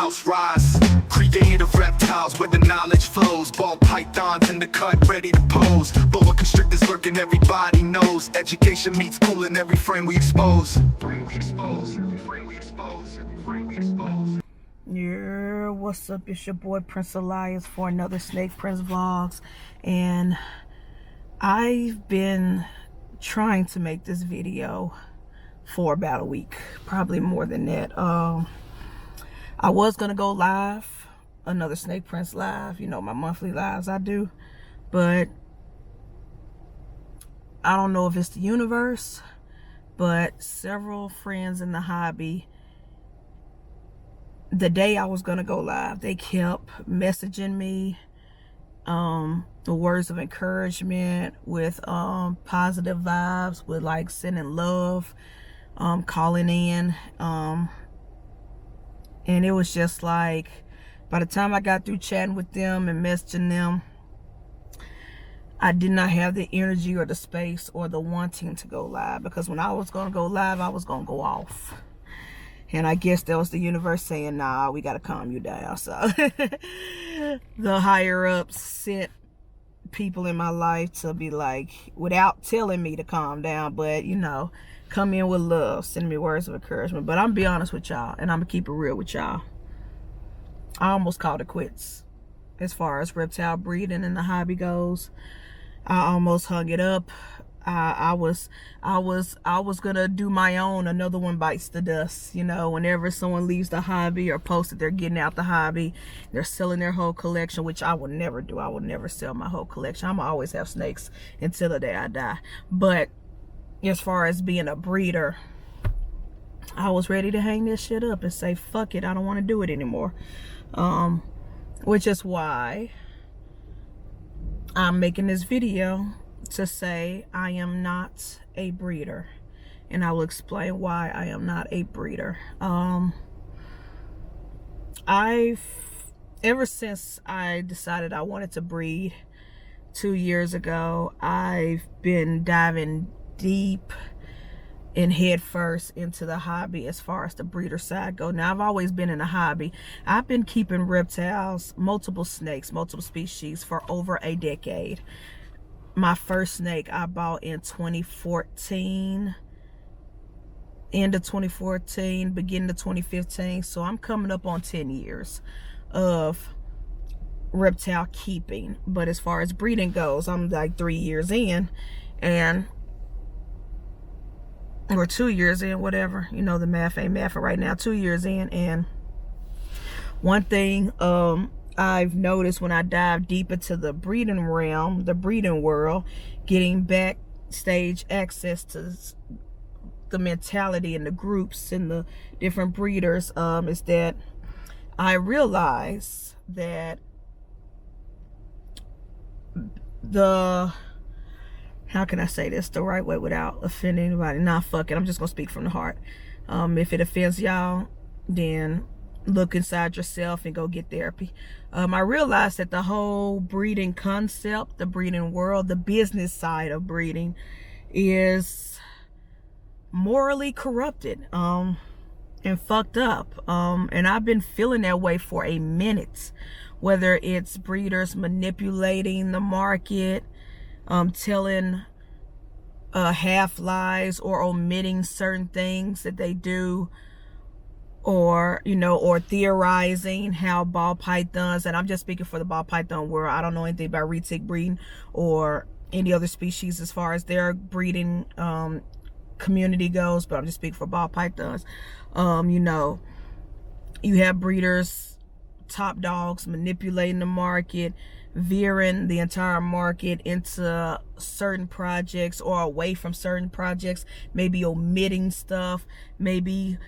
house rise. Creative reptiles where the knowledge flows. Ball pythons in the cut, ready to pose. Boa constrictors lurking, everybody knows. Education meets school in every frame we expose. Yeah, what's up? It's your boy Prince Elias for another Snake Prince Vlogs, and I've been trying to make this video for about a week, probably more than that. I was gonna go live, another Snake Prince live, you know, my monthly lives I do, but I don't know if it's the universe, but several friends in the hobby, the day I was gonna go live, they kept messaging me the words of encouragement, with positive vibes, with like sending love, calling in, and it was just like, by the time I got through chatting with them and messaging them, I did not have the energy or the space or the wanting to go live, because when I was gonna go live, I was gonna go off. And I guess that was the universe saying, nah, we got to calm you down. So the higher ups sent people in my life to be like, without telling me to calm down, but, you know, come in with love, send me words of encouragement. But I'm going to be honest with y'all, and I'm going to keep it real with y'all. I almost called it quits as far as reptile breeding and the hobby goes. I almost hung it up. I was gonna do my own Another One Bites the Dust. You know, whenever someone leaves the hobby or posts that they're getting out the hobby, they're selling their whole collection, which I would never do. I would never sell my whole collection. I'm always have snakes until the day I die. But as far as being a breeder, I was ready to hang this shit up and say, fuck it, I don't want to do it anymore. Which is why I'm making this video, to say I am not a breeder, and I will explain why I am not a breeder. Ever since I decided I wanted to breed 2 years ago, I've been diving deep and head first into the hobby as far as the breeder side go. Now, I've always been in the hobby. I've been keeping reptiles, multiple snakes, multiple species, for over a decade. My first snake I bought in 2014, end of 2014, beginning of 2015. So I'm coming up on 10 years of reptile keeping. But as far as breeding goes, I'm like 3 years in, or 2 years in, whatever. You know, the math ain't math right now. 2 years in, and one thing I've noticed when I dive deep into the breeding realm, the breeding world, getting backstage access to the mentality and the groups and the different breeders, is that I realize that how can I say this the right way without offending anybody? Nah, fuck it, I'm just gonna speak from the heart. If it offends y'all, then look inside yourself and go get therapy. I realized that the whole breeding concept, the breeding world, the business side of breeding is morally corrupted and fucked up. And I've been feeling that way for a minute, whether it's breeders manipulating the market, telling half lies or omitting certain things that they do, or, you know, or theorizing how ball pythons, and I'm just speaking for the ball python world. I don't know anything about retic breeding or any other species as far as their breeding community goes, but I'm just speaking for ball pythons. You know, you have breeders, top dogs, manipulating the market, veering the entire market into certain projects or away from certain projects, maybe omitting stuff, maybe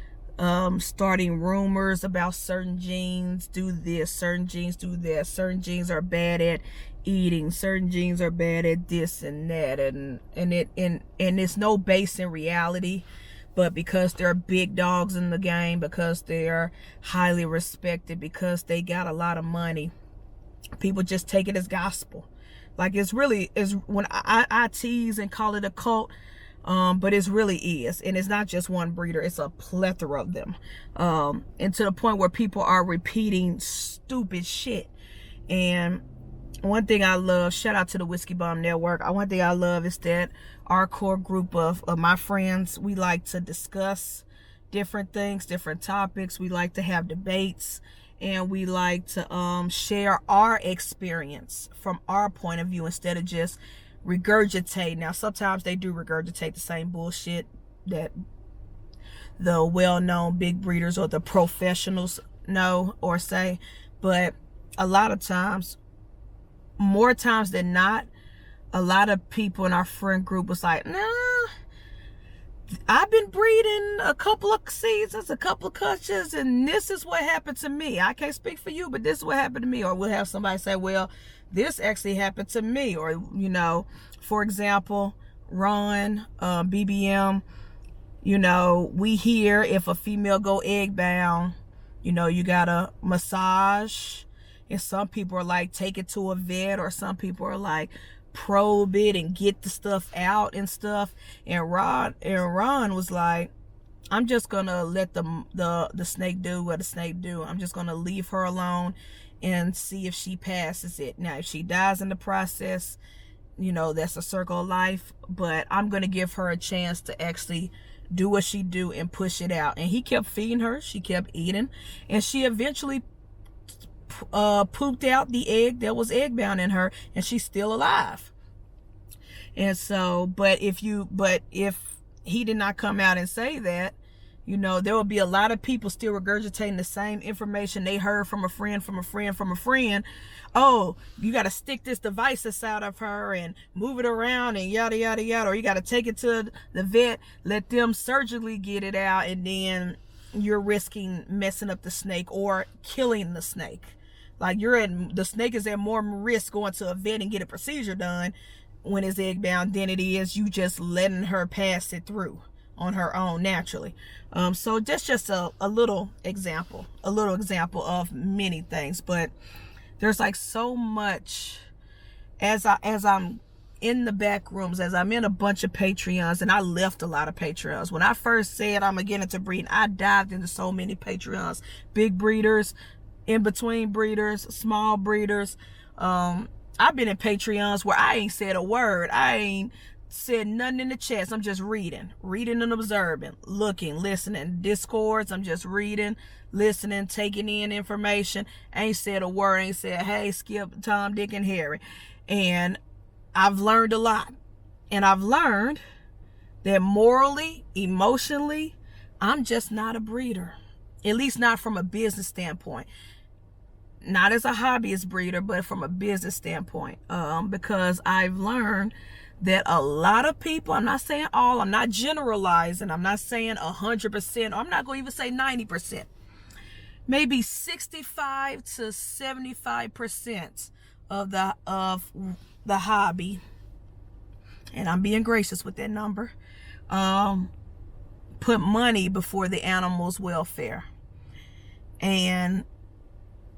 starting rumors about certain genes do this, certain genes do that, certain genes are bad at eating, certain genes are bad at this and that, and it's no base in reality. But because they're big dogs in the game, because they're highly respected, because they got a lot of money, people just take it as gospel. Like, it's really, is when I tease and call it a cult, But it really is, and it's not just one breeder, it's a plethora of them, and to the point where people are repeating stupid shit. And one thing I love, shout out to the Whiskey Bomb Network, one thing I love is that our core group of my friends, we like to discuss different things, different topics. We like to have debates, and we like to share our experience from our point of view instead of just regurgitate. Now sometimes they do regurgitate the same bullshit that the well-known big breeders or the professionals know or say, but a lot of times, more times than not, a lot of people in our friend group was like, nah, I've been breeding a couple of seasons, a couple of coaches, and this is what happened to me. I can't speak for you, but this is what happened to me. Or we'll have somebody say, well, this actually happened to me. Or, you know, for example, Ron, BBM, you know, we hear if a female go egg bound, you know, you gotta massage. And some people are like, take it to a vet, or some people are like, probe it and get the stuff out and stuff. And Ron was like, I'm just gonna let the snake do what the snake do. I'm just gonna leave her alone and see if she passes it. Now, if she dies in the process, you know, that's a circle of life, but I'm gonna give her a chance to actually do what she do and push it out. And he kept feeding her, she kept eating, and she eventually pooped out the egg that was egg bound in her, and she's still alive. And so, but if he did not come out and say that, you know, there will be a lot of people still regurgitating the same information they heard from a friend, from a friend, from a friend. Oh, you got to stick this device inside of her and move it around and yada, yada, yada. Or you got to take it to the vet, let them surgically get it out, and then you're risking messing up the snake or killing the snake. Like, the snake is at more risk going to a vet and get a procedure done when it's egg bound than it is you just letting her pass it through on her own naturally. So that's just a little example of many things. But there's like so much, as I'm in the back rooms, as I'm in a bunch of Patreons, and I left a lot of Patreons. When I first said I'm gonna get into breeding, I dived into so many Patreons, big breeders, in between breeders, small breeders. I've been in Patreons where I ain't said a word. I ain't said nothing in the chats. I'm just reading and observing, looking, listening. Discords, I'm just reading, listening, taking in information. I ain't said a word. I ain't said, hey, Skip, Tom, Dick, and Harry. And I've learned a lot. And I've learned that morally, emotionally, I'm just not a breeder. At least not from a business standpoint. Not as a hobbyist breeder, but from a business standpoint. Because I've learned that a lot of people, I'm not saying all, I'm not generalizing, I'm not saying 100%, I'm not going to even say 90%. Maybe 65 to 75% of the hobby, and I'm being gracious with that number, put money before the animal's welfare. And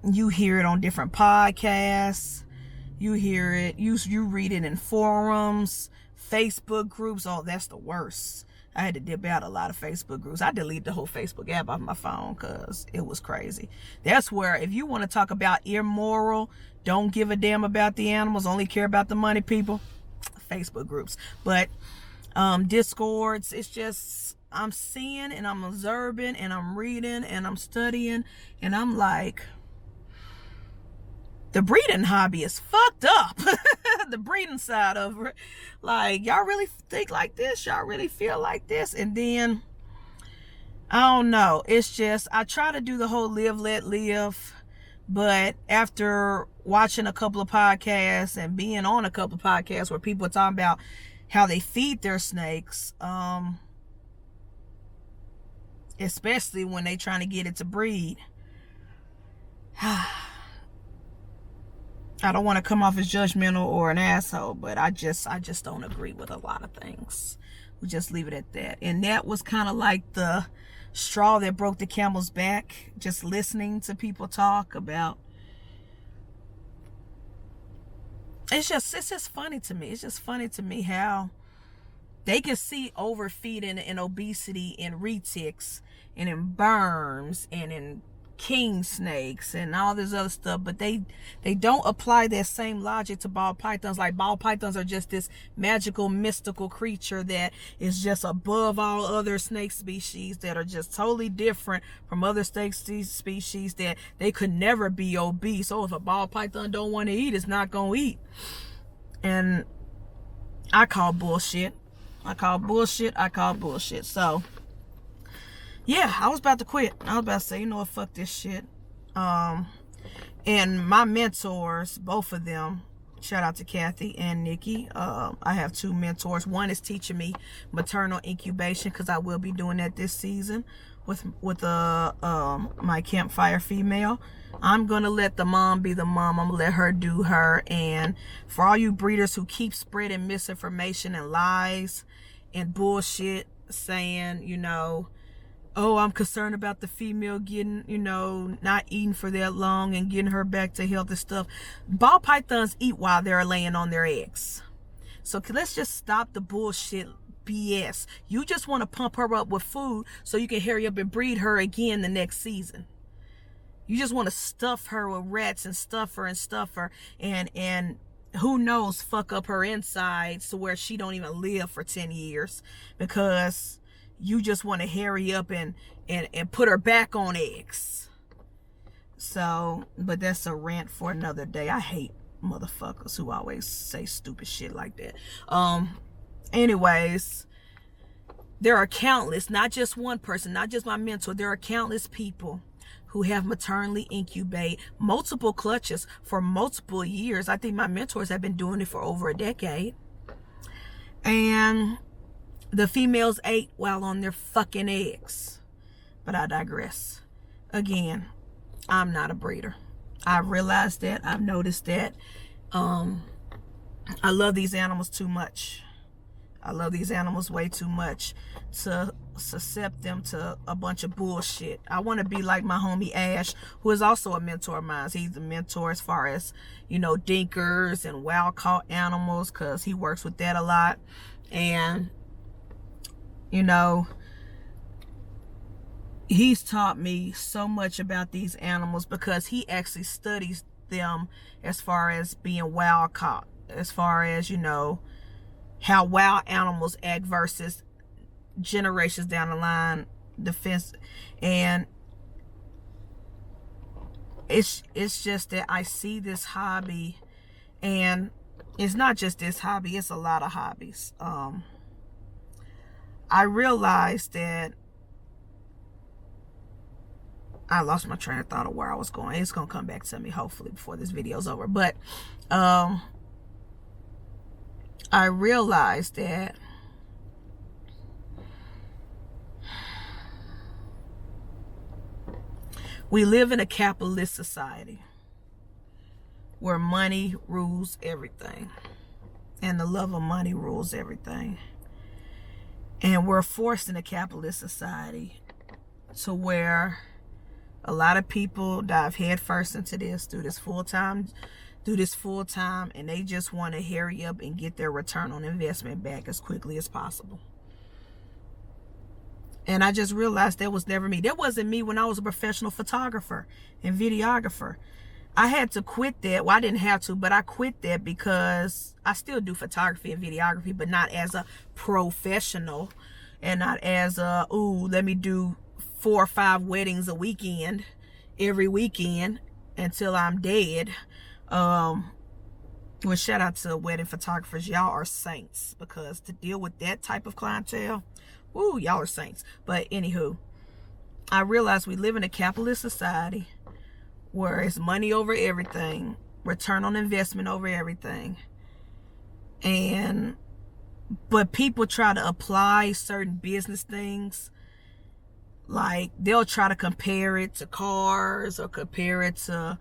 you hear it on different podcasts, you hear it, you read it in forums, Facebook groups. Oh, that's the worst. I had to dip out a lot of Facebook groups. I deleted the whole Facebook app off my phone because it was crazy. That's where, if you want to talk about immoral, don't give a damn about the animals, only care about the money people, Facebook groups. But Discords, it's just, I'm seeing and I'm observing and I'm reading and I'm studying, and I'm like, the breeding hobby is fucked up. The breeding side of it. Like, y'all really think like this? Y'all really feel like this? And then, I don't know. It's just, I try to do the whole live, let live. But after watching a couple of podcasts and being on a couple of podcasts where people are talking about how they feed their snakes, especially when they trying to get it to breed, I don't want to come off as judgmental or an asshole, but I just don't agree with a lot of things. We'll just leave it at that. And that was kind of like the straw that broke the camel's back, just listening to people talk about. It's just funny to me. It's just funny to me how They can see overfeeding and obesity in retics and in berms and in king snakes and all this other stuff, but they don't apply that same logic to ball pythons. Like, ball pythons are just this magical, mystical creature that is just above all other snake species, that are just totally different from other snake species, that they could never be obese. So if a ball python don't want to eat, it's not gonna eat. And I call bullshit. I call bullshit. So yeah, I was about to quit. I was about to say, you know what, fuck this shit. And my mentors, both of them, shout out to Kathy and Nikki. I have 2 mentors. One is teaching me maternal incubation, because I will be doing that this season with my campfire female. I'm gonna let the mom be the mom. I'm gonna let her do her. And for all you breeders who keep spreading misinformation and lies and bullshit, saying, you know, oh, I'm concerned about the female getting, you know, not eating for that long and getting her back to health and stuff. Ball pythons eat while they're laying on their eggs. So let's just stop the bullshit BS. You just want to pump her up with food so you can hurry up and breed her again the next season. You just want to stuff her with rats and stuff her and who knows, fuck up her insides to where she don't even live for 10 years because you just want to hurry up and put her back on eggs. So, but that's a rant for another day. I hate motherfuckers who always say stupid shit like that. Anyways, there are countless, not just one person, not just my mentor, there are countless people who have maternally incubate multiple clutches for multiple years. I think my mentors have been doing it for over a decade. And the females ate while on their fucking eggs. But I digress. Again, I'm not a breeder. I've realized that. I've noticed that. I love these animals too much. I love these animals way too much to suscept them to a bunch of bullshit. I want to be like my homie Ash, who is also a mentor of mine. He's a mentor as far as, you know, dinkers and wild caught animals, because he works with that a lot. And, you know, he's taught me so much about these animals because he actually studies them as far as being wild caught, as far as, you know, how wild animals act versus generations down the line defense. And it's just that I see this hobby, and it's not just this hobby, it's a lot of hobbies. I realized that I lost my train of thought of where I was going. It's gonna come back to me hopefully before this video's over. But I realized that we live in a capitalist society where money rules everything, and the love of money rules everything. And we're forced in a capitalist society to where a lot of people dive headfirst into this, do this full time, and they just want to hurry up and get their return on investment back as quickly as possible. And I just realized that was never me. That wasn't me when I was a professional photographer and videographer. I had to quit that. Well, I didn't have to, but I quit that because I still do photography and videography, but not as a professional, and not as a, ooh, let me do 4 or 5 weddings a weekend, every weekend until I'm dead. Well, shout out to wedding photographers. Y'all are saints, because to deal with that type of clientele, woo, y'all are saints. But anywho, I realized we live in a capitalist society where it's money over everything, return on investment over everything. But people try to apply certain business things. Like, they'll try to compare it to cars, or compare it to,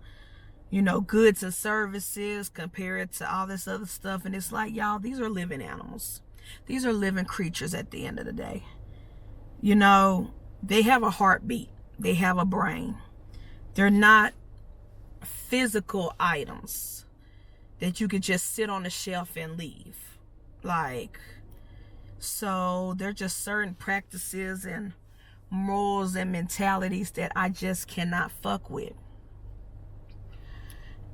you know, goods and services, compare it to all this other stuff. And it's like, y'all, these are living animals. These are living creatures at the end of the day. You know, they have a heartbeat. They have a brain. They're not physical items that you could just sit on the shelf and leave. Like, So there's just certain practices and morals and mentalities that I just cannot fuck with.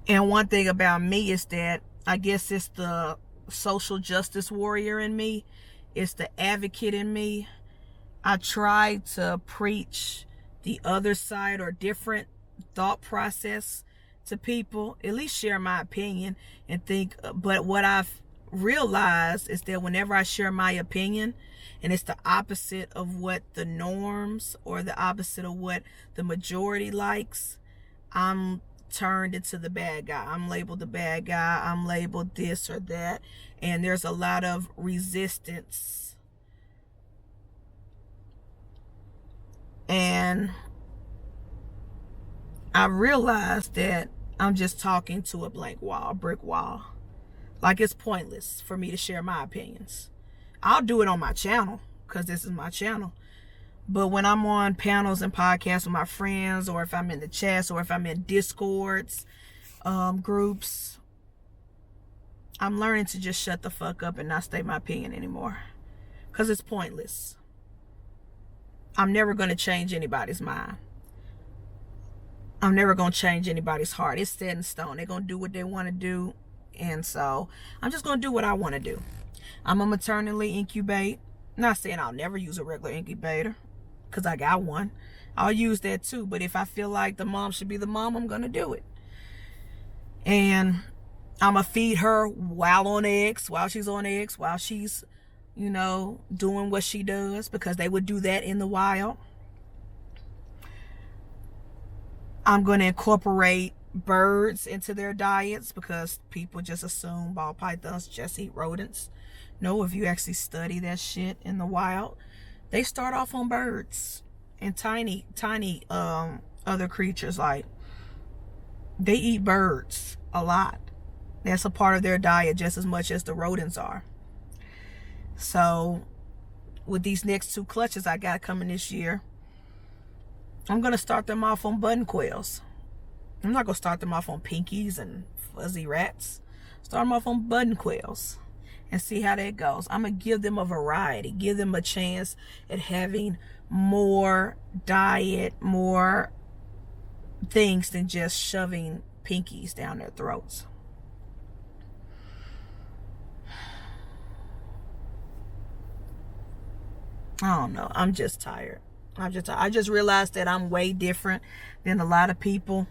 And one thing about me is that I guess it's the social justice warrior in me. It's the advocate in me. I try to preach the other side or different thought process to people, at least share my opinion and think. But what I've realized is that whenever I share my opinion and it's the opposite of what the norms or the opposite of what the majority likes, I'm turned into the bad guy. I'm labeled the bad guy. I'm labeled this or that. And there's a lot of resistance. And I realized that I'm just talking to a blank wall, a brick wall. Like, it's pointless for me to share my opinions. I'll do it on my channel because this is my channel. But when I'm on panels and podcasts with my friends, or if I'm in the chats, or if I'm in Discords, groups, I'm learning to just shut the fuck up and not state my opinion anymore. Because it's pointless. I'm never going to change anybody's mind. I'm never going to change anybody's heart. It's set in stone. They're going to do what they want to do. And so I'm just going to do what I want to do. I'm going to maternally incubate. Not saying I'll never use a regular incubator, because I got one. I'll use that too. But if I feel like the mom should be the mom, I'm going to do it. And I'm going to feed her while she's on eggs, while she's, doing what she does, because they would do that in the wild. I'm going to incorporate birds into their diets, because people just assume ball pythons just eat rodents. No, if you actually study that shit in the wild, they start off on birds and tiny other creatures. Like, they eat birds a lot. That's a part of their diet just as much as the rodents are. So with these next 2 clutches I got coming this year, I'm going to start them off on button quails. I'm not going to start them off on pinkies and fuzzy rats. Start them off on button quails and see how that goes. I'm going to give them a variety, give them a chance at having more diet, more things than just shoving pinkies down their throats. I don't know. I'm just tired. I just realized that I'm way different than a lot of people.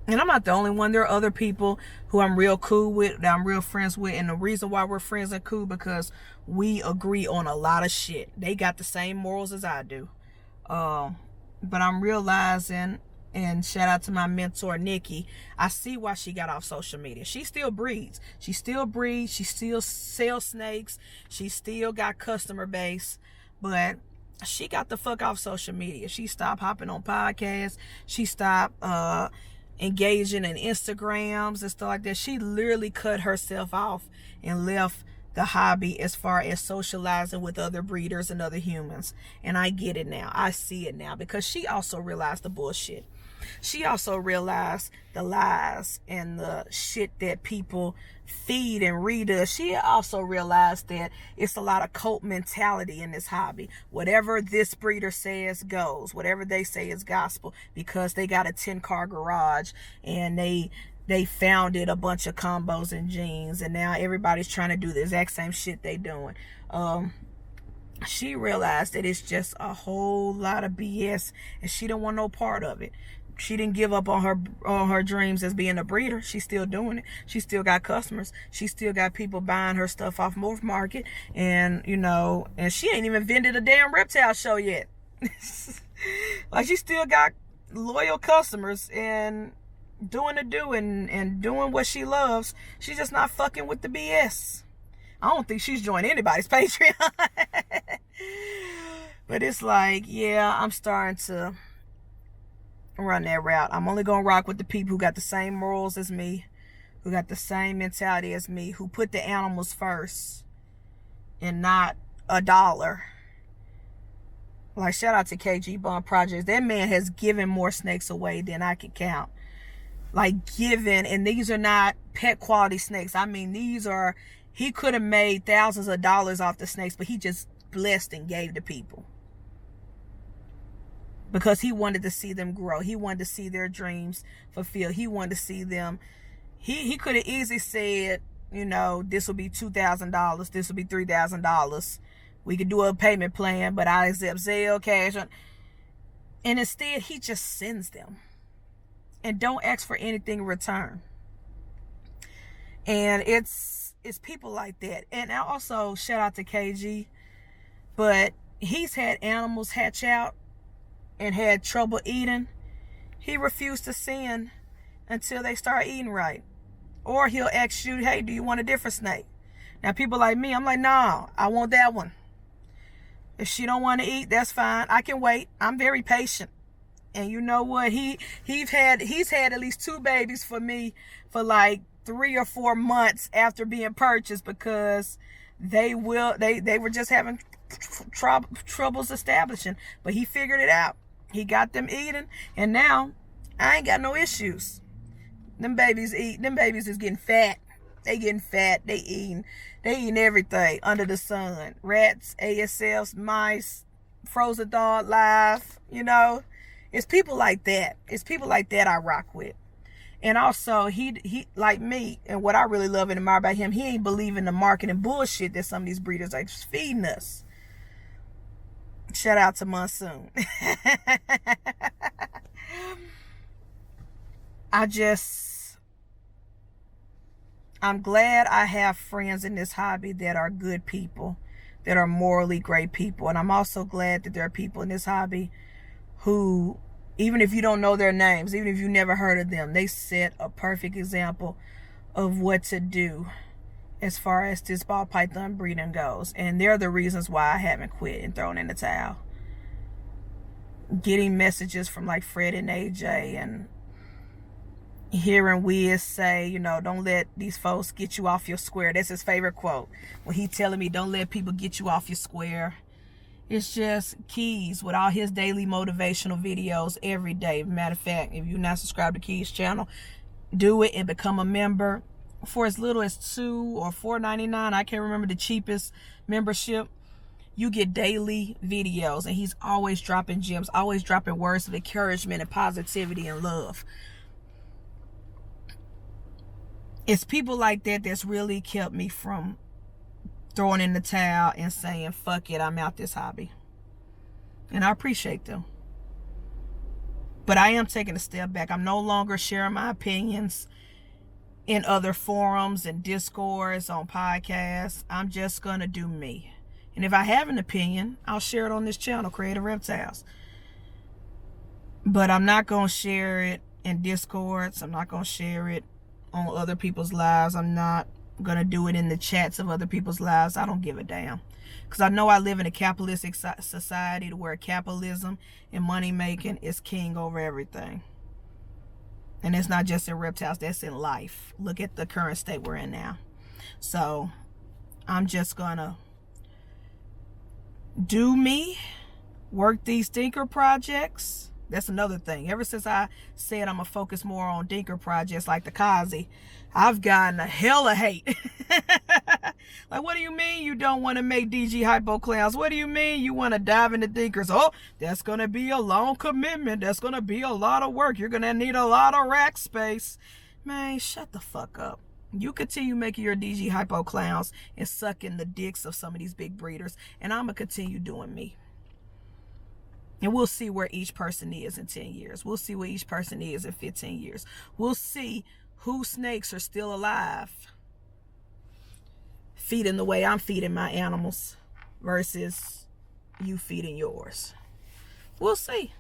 And I'm not the only one. There are other people who I'm real cool with, that I'm real friends with. And the reason why we're friends and cool, because we agree on a lot of shit. They got the same morals as I do. But I'm realizing, and shout out to my mentor, Nikki, I see why she got off social media. She still breeds. She still sells snakes. She still got customer base. But she got the fuck off social media. She stopped hopping on podcasts. She stopped engaging in Instagrams and stuff like that. She literally cut herself off and left the hobby as far as socializing with other breeders and other humans. And I get it now. I see it now, because she also realized the bullshit. She also realized the lies and the shit that people feed and read us. She also realized that it's a lot of cult mentality in this hobby. Whatever this breeder says goes. Whatever they say is gospel, because they got a 10-car garage and they founded a bunch of combos and genes, and now everybody's trying to do the exact same shit they doing. She realized that it's just a whole lot of BS, and she don't want no part of it. She didn't give up on her dreams as being a breeder. She's still doing it. She still got customers. She still got people buying her stuff off Morph Market. And, and she ain't even vended a damn reptile show yet. Like, she still got loyal customers and doing and doing what she loves. She's just not fucking with the BS. I don't think she's joined anybody's Patreon. But it's like, yeah, I'm starting to run that route. I'm only gonna rock with the people who got the same morals as me, who got the same mentality as me, who put the animals first and not a dollar. Like, shout out to KG Bond Projects. That man has given more snakes away than I can count. Like, given, and these are not pet quality snakes. I mean, these are He could have made thousands of dollars off the snakes, but he just blessed and gave to people. Because he wanted to see them grow. He wanted to see their dreams fulfilled. He wanted to see them. He could have easily said, you know, this will be $2,000. This will be $3,000. We could do a payment plan, but I accept Zelle, cash. And instead, he just sends them. And don't ask for anything in return. And it's people like that. And I also shout out to KG. But he's had animals hatch out and had trouble eating. He refused to send until they start eating right. Or he'll ask you, hey, do you want a different snake? Now, people like me, I'm like, no, I want that one. If she don't want to eat, that's fine. I can wait. I'm very patient. And you know what? He's had at least 2 babies for me for like 3 or 4 months after being purchased, because they were just having troubles establishing. But he figured it out. He got them eating, and now I ain't got no issues. Them babies eat. Them babies is getting fat. They getting fat. They eating everything under the sun. Rats, ASFs, mice, frozen dog live. You know, it's people like that. It's people like that I rock with. And also, he like me, and what I really love and admire about him, he ain't believing the marketing bullshit that some of these breeders are feeding us. Shout out to Monsoon. I'm glad I have friends in this hobby that are good people, that are morally great people. And I'm also glad that there are people in this hobby who, even if you don't know their names, even if you never heard of them, they set a perfect example of what to do as far as this ball python breeding goes. And they're the reasons why I haven't quit and thrown in the towel. Getting messages from like Fred and AJ, and hearing Wiz say, you know, don't let these folks get you off your square. That's his favorite quote. When he telling me, don't let people get you off your square. It's just Keys with all his daily motivational videos every day. Matter of fact, if you're not subscribed to Keys' channel, do it and become a member. For as little as $2 or $4.99, I can't remember the cheapest membership, you get daily videos, and he's always dropping gems, always dropping words of encouragement and positivity and love. It's people like that that's really kept me from throwing in the towel and saying, fuck it, I'm out this hobby. And I appreciate them. But I am taking a step back. I'm no longer sharing my opinions in other forums and discords on podcasts. I'm just gonna do me. And if I have an opinion, I'll share it on this channel, Creative Reptiles. But I'm not gonna share it in discords. I'm not gonna share it on other people's lives. I'm not gonna do it in the chats of other people's lives. I don't give a damn, because I know I live in a capitalistic society where capitalism and money making is king over everything. And it's not just in reptiles, that's in life. Look at the current state we're in now. So I'm just gonna do me, work these thinker projects. That's another thing. Ever since I said I'm gonna focus more on dinker projects like the Kazi, I've gotten a hell of hate. Like, what do you mean you don't want to make DG hypo clowns? What do you mean you want to dive into dinkers? Oh, that's gonna be a long commitment. That's gonna be a lot of work. You're gonna need a lot of rack space. Man, shut the fuck up. You continue making your DG hypo clowns and sucking the dicks of some of these big breeders, and I'm gonna continue doing me. And we'll see where each person is in 10 years. We'll see where each person is in 15 years. We'll see whose snakes are still alive, feeding the way I'm feeding my animals versus you feeding yours. We'll see.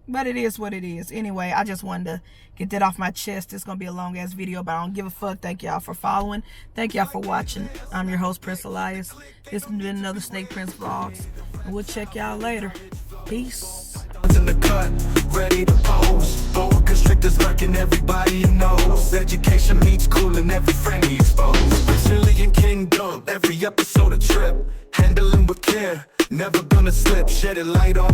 But it is what it is. Anyway, I just wanted to get that off my chest. It's going to be a long-ass video, but I don't give a fuck. Thank y'all for following. Thank y'all for watching. I'm your host, Prince Elias. This has been another Snake Prince Vlogs. And we'll check y'all later. Peace. In the cut, ready to pose. Boa constrictors lurking, everybody knows. Education meets cool and every friend he exposed. Brazilian kingdom, every episode a trip. Handling with care, never gonna slip. Shedding light on